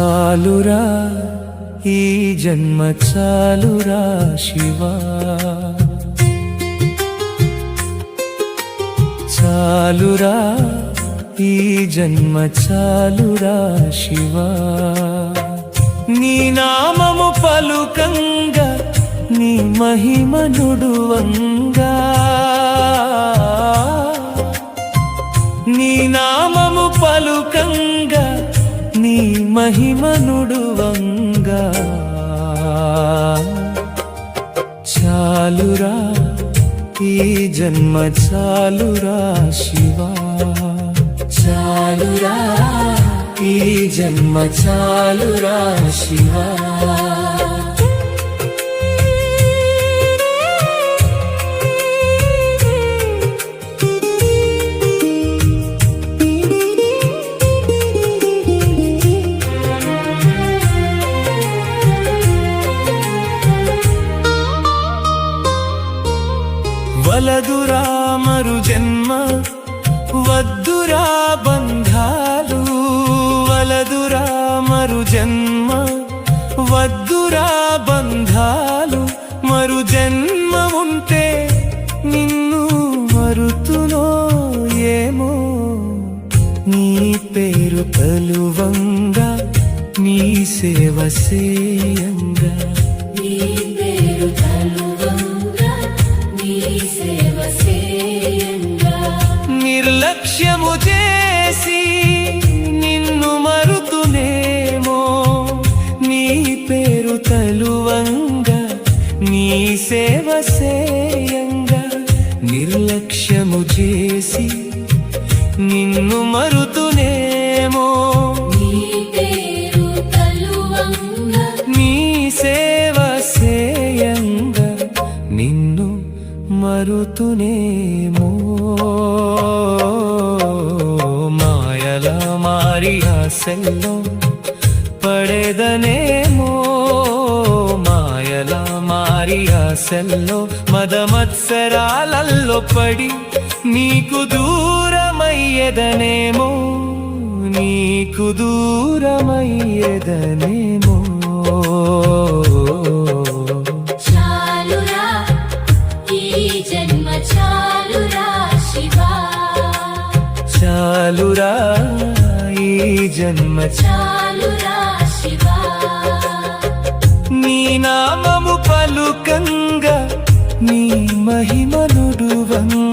చాలురా ఈ జన్మ చాలురా శివా, చాలురా ఈ జన్మ చాలురా శివా. నీ నామము పలుకంగా నీ మహిమ నుడువంగా, నీ నామము పలుకంగా నీ మహిమ నుడువంగా. చాలురా ఈ జన్మ చాలురా శివా, చాలురా ఈ జన్మ చాలురా శివా. వలదురా మరు జన్మ వద్దురా బంధాలు, వలదురా మరు జన్మ వద్దురా బంధాలు. మరు జన్మ ఉంటే నిన్ను మరుతునో ఏమో, నీ పేరు తలువంగా నీ సేవ సేయంగా, నీ పేరు తలువంగా నీ సేవ సేయంగా. నిర్లక్ష్యము చేసి నిన్ను మరుతునేమో, నీ పేరు తలువంగా నీ సేవ సేయంగా. నిర్లక్ష్యము చేసి నిన్ను మరుతునేమో, నీ పేరు తలువంగా నీ సేవ సేయంగా. నిన్ను మరుతునేమో, మాయలా మారి ఆశల్లో పడేదనేమో, మాయలా మారి ఆశల్లో మదమత్సరాలల్లో పడి నీకు దూరమయ్యేదనేమో, నీకు దూరమయ్యేదనేమో. చాలురా ఈ జన్మ చాలురా శివా, చాలురా ఈ జన్మ చాలురా శివా. నీ నామము పలుకంగా నీ మహిమ నుడువంగా.